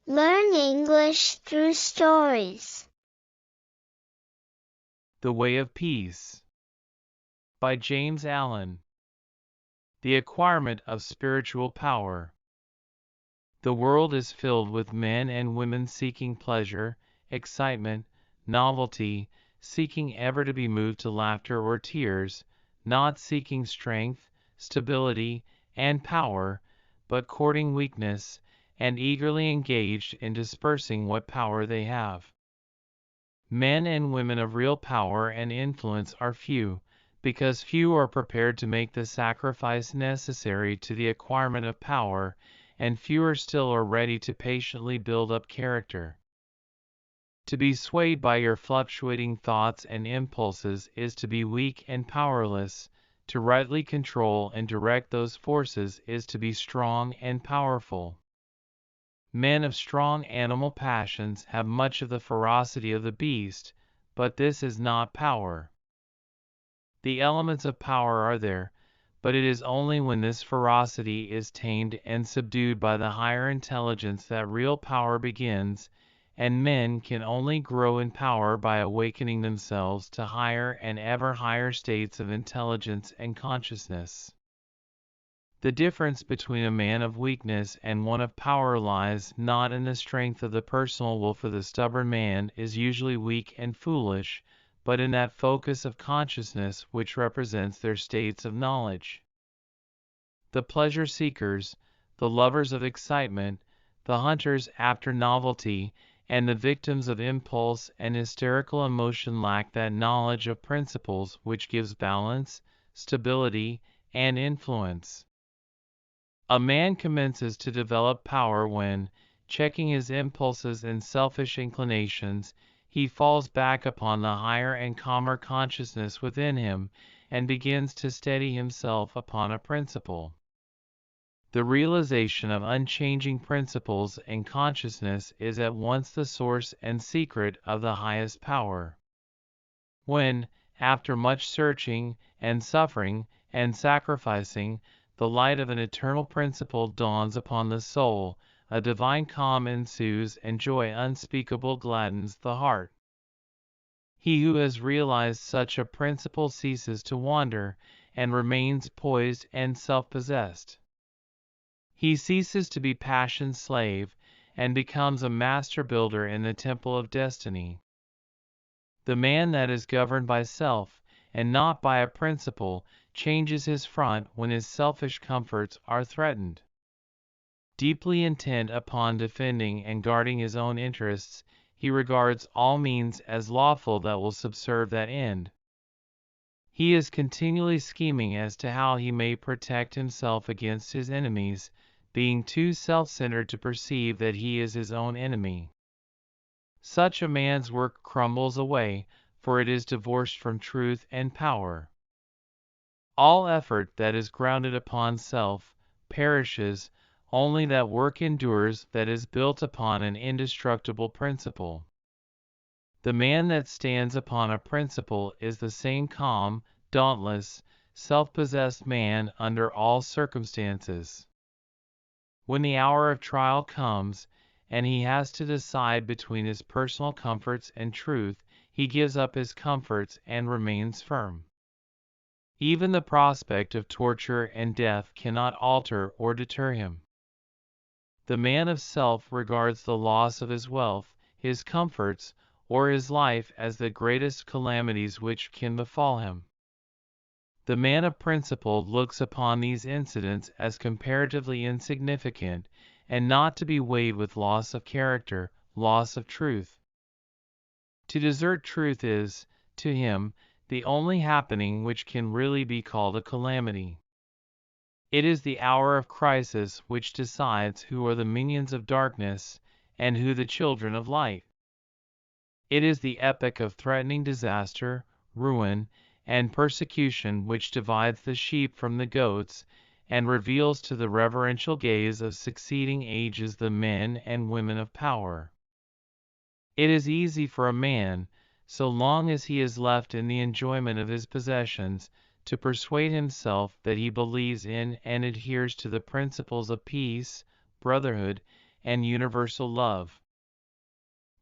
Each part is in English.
Learn English through stories. The Way of Peace by James Allen. The acquirement of spiritual power. The world is filled with men and women seeking pleasure, excitement, novelty, seeking ever to be moved to laughter or tears, not seeking strength, stability, and power, but courting weakness, and eagerly engaged in dispersing what power they have. Men and women of real power and influence are few, because few are prepared to make the sacrifice necessary to the acquirement of power, and fewer still are ready to patiently build up character. To be swayed by your fluctuating thoughts and impulses is to be weak and powerless. To rightly control and direct those forces is to be strong and powerful. Men of strong animal passions have much of the ferocity of the beast, but this is not power. The elements of power are there, but it is only when this ferocity is tamed and subdued by the higher intelligence that real power begins, and men can only grow in power by awakening themselves to higher and ever higher states of intelligence and consciousness. The difference between a man of weakness and one of power lies not in the strength of the personal will, for the stubborn man is usually weak and foolish, but in that focus of consciousness which represents their states of knowledge. The pleasure seekers, the lovers of excitement, the hunters after novelty, and the victims of impulse and hysterical emotion lack that knowledge of principles which gives balance, stability, and influence. A man commences to develop power when, checking his impulses and selfish inclinations, he falls back upon the higher and calmer consciousness within him, and begins to steady himself upon a principle. The realization of unchanging principles and consciousness is at once the source and secret of the highest power. When, after much searching, and suffering, and sacrificing, the light of an eternal principle dawns upon the soul, a divine calm ensues and joy unspeakable gladdens the heart. He who has realized such a principle ceases to wander, and remains poised and self-possessed. He ceases to be passion's slave, and becomes a master builder in the temple of destiny. The man that is governed by self, and not by a principle, changes his front when his selfish comforts are threatened. Deeply intent upon defending and guarding his own interests, he regards all means as lawful that will subserve that end. He is continually scheming as to how he may protect himself against his enemies, being too self-centered to perceive that he is his own enemy. Such a man's work crumbles away, for it is divorced from truth and power. All effort that is grounded upon self perishes, only that work endures that is built upon an indestructible principle. The man that stands upon a principle is the same calm, dauntless, self-possessed man under all circumstances. When the hour of trial comes, and he has to decide between his personal comforts and truth, he gives up his comforts and remains firm. Even the prospect of torture and death cannot alter or deter him. The man of self regards the loss of his wealth, his comforts, or his life as the greatest calamities which can befall him. The man of principle looks upon these incidents as comparatively insignificant, and not to be weighed with loss of character, loss of truth. To desert truth is, to him, the only happening which can really be called a calamity. It is the hour of crisis which decides who are the minions of darkness, and who the children of light. It is the epoch of threatening disaster, ruin, and persecution which divides the sheep from the goats, and reveals to the reverential gaze of succeeding ages the men and women of power. It is easy for a man, so long as he is left in the enjoyment of his possessions, to persuade himself that he believes in and adheres to the principles of peace, brotherhood, and universal love.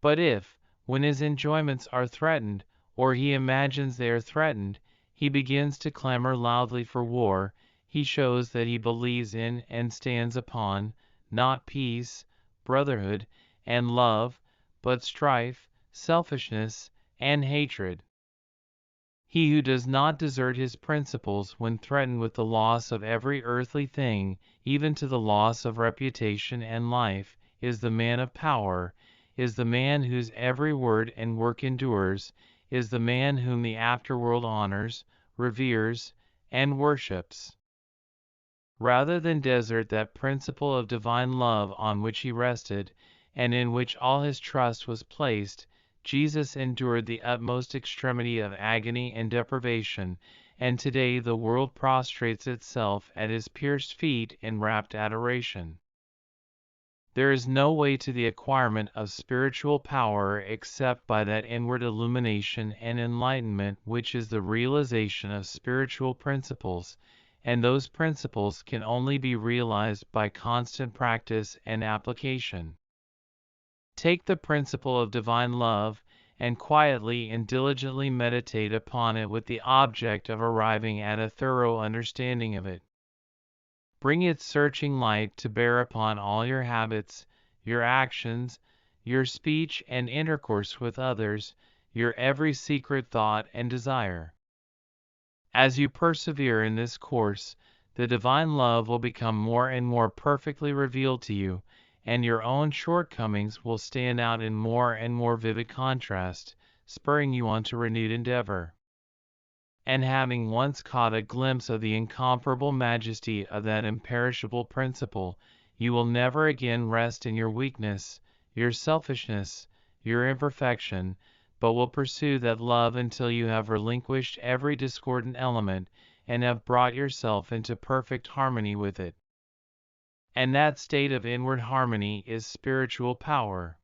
But if, when his enjoyments are threatened, or he imagines they are threatened, he begins to clamor loudly for war, he shows that he believes in and stands upon, not peace, brotherhood, and love, but strife, selfishness, and hatred. He who does not desert his principles when threatened with the loss of every earthly thing, even to the loss of reputation and life, is the man of power, is the man whose every word and work endures, is the man whom the afterworld honors, reveres, and worships. Rather than desert that principle of divine love on which he rested, and in which all his trust was placed, Jesus endured the utmost extremity of agony and deprivation, and today the world prostrates itself at his pierced feet in rapt adoration. There is no way to the acquirement of spiritual power except by that inward illumination and enlightenment which is the realization of spiritual principles, and those principles can only be realized by constant practice and application. Take the principle of divine love, and quietly and diligently meditate upon it with the object of arriving at a thorough understanding of it. Bring its searching light to bear upon all your habits, your actions, your speech and intercourse with others, your every secret thought and desire. As you persevere in this course, the divine love will become more and more perfectly revealed to you, and your own shortcomings will stand out in more and more vivid contrast, spurring you on to renewed endeavor. And having once caught a glimpse of the incomparable majesty of that imperishable principle, you will never again rest in your weakness, your selfishness, your imperfection, but will pursue that love until you have relinquished every discordant element, and have brought yourself into perfect harmony with it. And that state of inward harmony is spiritual power.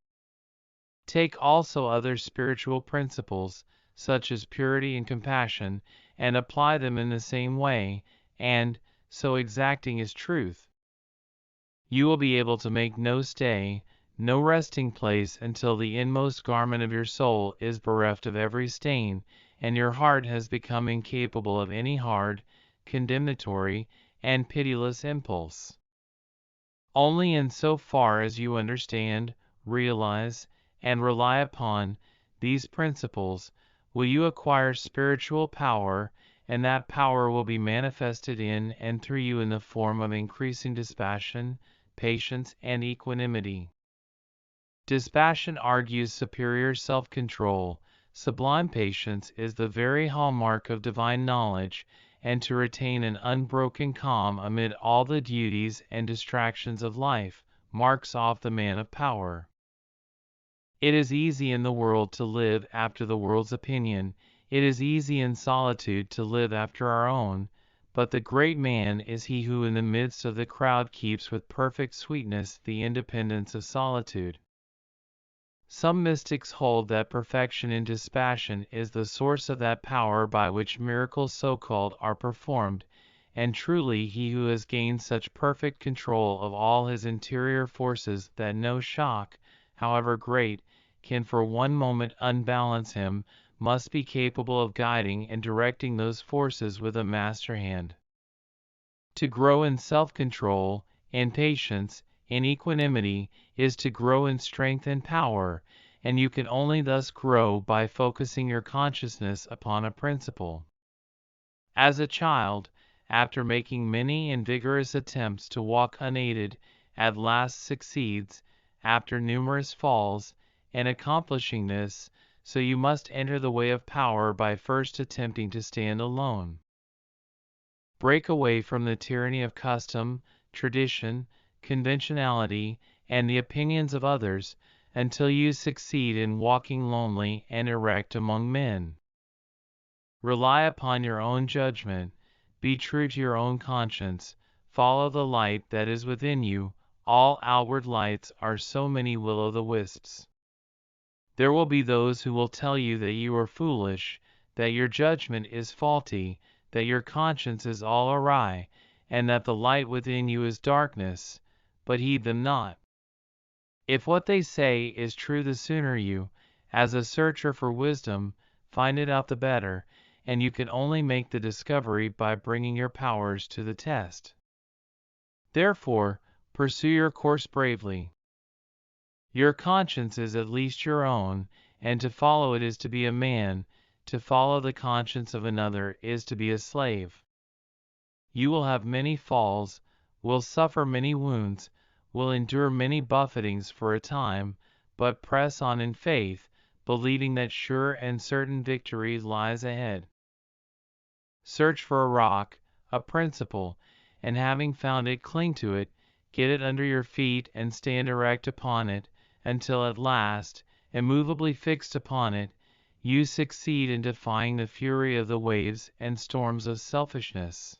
Take also other spiritual principles, such as purity and compassion, and apply them in the same way, and, so exacting is truth, you will be able to make no stay, no resting place until the inmost garment of your soul is bereft of every stain, and your heart has become incapable of any hard, condemnatory, and pitiless impulse. Only in so far as you understand, realize, and rely upon these principles, will you acquire spiritual power, and that power will be manifested in and through you in the form of increasing dispassion, patience, and equanimity. Dispassion argues superior self-control, sublime patience is the very hallmark of divine knowledge, and to retain an unbroken calm amid all the duties and distractions of life, marks off the man of power. It is easy in the world to live after the world's opinion, it is easy in solitude to live after our own, but the great man is he who in the midst of the crowd keeps with perfect sweetness the independence of solitude. Some mystics hold that perfection in dispassion is the source of that power by which miracles so-called are performed, and truly he who has gained such perfect control of all his interior forces that no shock, however great, can for one moment unbalance him, must be capable of guiding and directing those forces with a master hand. To grow in self-control, in patience, in equanimity, is to grow in strength and power, and you can only thus grow by focusing your consciousness upon a principle. As a child, after making many and vigorous attempts to walk unaided, at last succeeds, after numerous falls, in accomplishing this, so you must enter the way of power by first attempting to stand alone. Break away from the tyranny of custom, tradition, conventionality, and the opinions of others, until you succeed in walking lonely and erect among men. Rely upon your own judgment, be true to your own conscience, follow the light that is within you, all outward lights are so many will-o'-the-wisps. There will be those who will tell you that you are foolish, that your judgment is faulty, that your conscience is all awry, and that the light within you is darkness, but heed them not. If what they say is true, the sooner you, as a searcher for wisdom, find it out the better, and you can only make the discovery by bringing your powers to the test. Therefore, pursue your course bravely. Your conscience is at least your own, and to follow it is to be a man. To follow the conscience of another is to be a slave. You will have many falls, will suffer many wounds, will endure many buffetings for a time, but press on in faith, believing that sure and certain victory lies ahead. Search for a rock, a principle, and having found it, cling to it, get it under your feet and stand erect upon it, until at last, immovably fixed upon it, you succeed in defying the fury of the waves and storms of selfishness.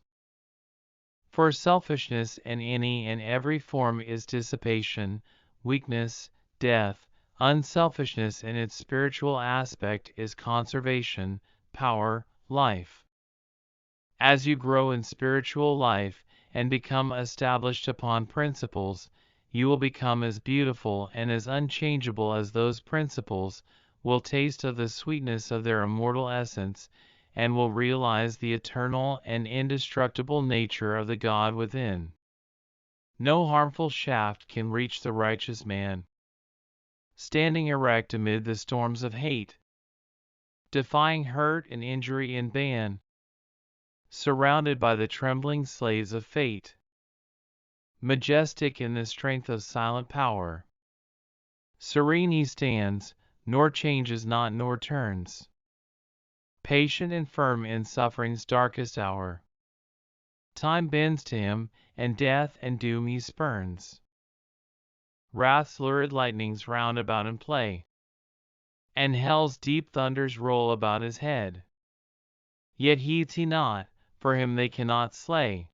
For selfishness in any and every form is dissipation, weakness, death. Unselfishness in its spiritual aspect is conservation, power, life. As you grow in spiritual life and become established upon principles, you will become as beautiful and as unchangeable as those principles, will taste of the sweetness of their immortal essence, and will realize the eternal and indestructible nature of the God within. No harmful shaft can reach the righteous man. Standing erect amid the storms of hate, defying hurt and injury in ban, surrounded by the trembling slaves of fate, majestic in the strength of silent power, serene he stands, nor changes not nor turns, patient and firm in suffering's darkest hour. Time bends to him, and death and doom he spurns. Wrath's lurid lightnings round about him play, and hell's deep thunders roll about his head. Yet heeds he not, for him they cannot slay,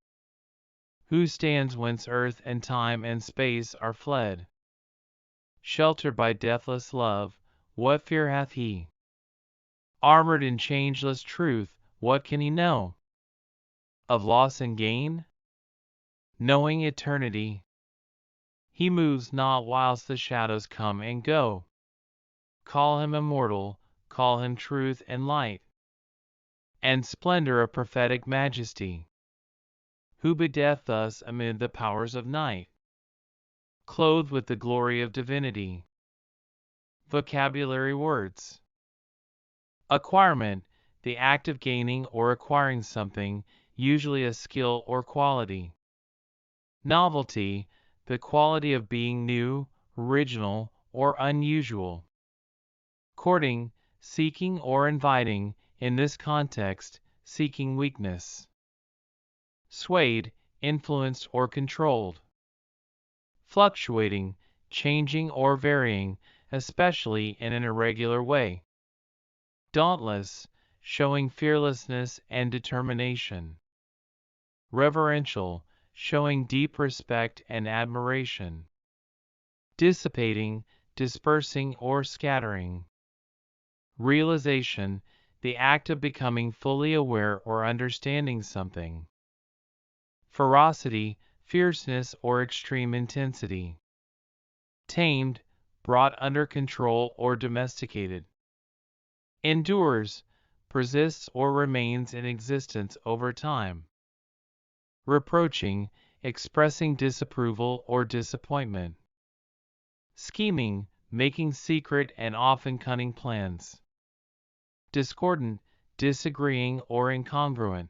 who stands whence earth and time and space are fled. Sheltered by deathless love, what fear hath he? Armored in changeless truth, what can he know? Of loss and gain? Knowing eternity, he moves not whilst the shadows come and go. Call him immortal, call him truth and light, and splendor of prophetic majesty, who bedecketh us amid the powers of night, clothed with the glory of divinity. Vocabulary words. Acquirement, the act of gaining or acquiring something, usually a skill or quality. Novelty, the quality of being new, original, or unusual. Courting, seeking or inviting, in this context, seeking weakness. Swayed, influenced or controlled. Fluctuating, changing or varying, especially in an irregular way. Dauntless, showing fearlessness and determination. Reverential, showing deep respect and admiration. Dissipating, dispersing or scattering. Realization, the act of becoming fully aware or understanding something. Ferocity, fierceness or extreme intensity. Tamed, brought under control or domesticated. Endures, persists or remains in existence over time. Reproaching, expressing disapproval or disappointment. Scheming, making secret and often cunning plans. Discordant, disagreeing or incongruent.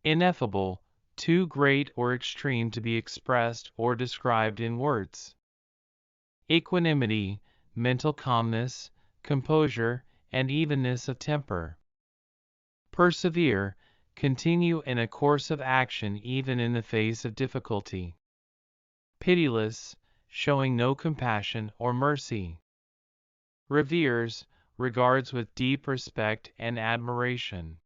Ineffable, too great or extreme to be expressed or described in words. Equanimity, mental calmness, composure, and evenness of temper. Persevere, continue in a course of action even in the face of difficulty. Pitiless, showing no compassion or mercy. Reveres, regards with deep respect and admiration.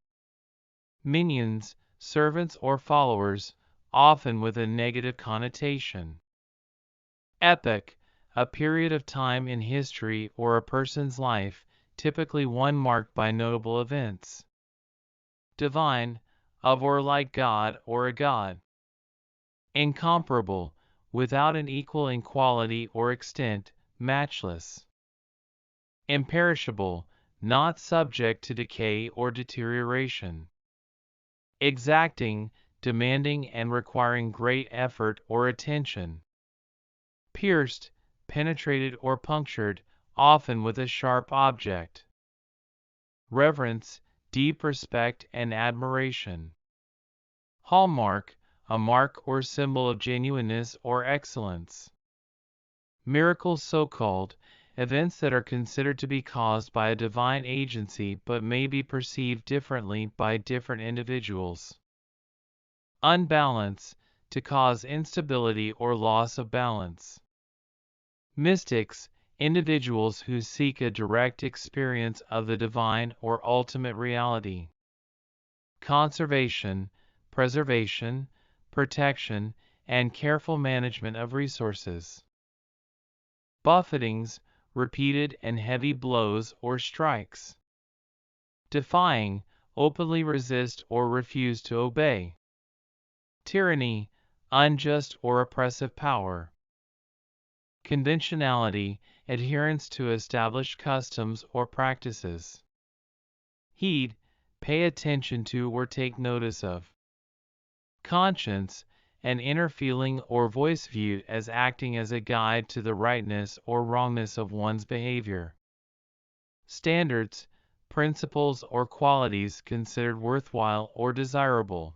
Minions, servants or followers, often with a negative connotation. Epoch, a period of time in history or a person's life, typically one marked by notable events. Divine, of or like God or a god. Incomparable, without an equal in quality or extent, matchless. Imperishable, not subject to decay or deterioration. Exacting, demanding and requiring great effort or attention. Pierced, penetrated or punctured, often with a sharp object. Reverence, deep respect and admiration. Hallmark, a mark or symbol of genuineness or excellence. Miracles so-called, events that are considered to be caused by a divine agency but may be perceived differently by different individuals. Unbalance, to cause instability or loss of balance. Mystics, individuals who seek a direct experience of the divine or ultimate reality. Conservation, preservation, protection, and careful management of resources. Buffetings, repeated and heavy blows or strikes. Defying, openly resist or refuse to obey. Tyranny, unjust or oppressive power. Conventionality, adherence to established customs or practices. Heed, pay attention to or take notice of. Conscience, an inner feeling or voice viewed as acting as a guide to the rightness or wrongness of one's behavior. Standards, principles or qualities considered worthwhile or desirable.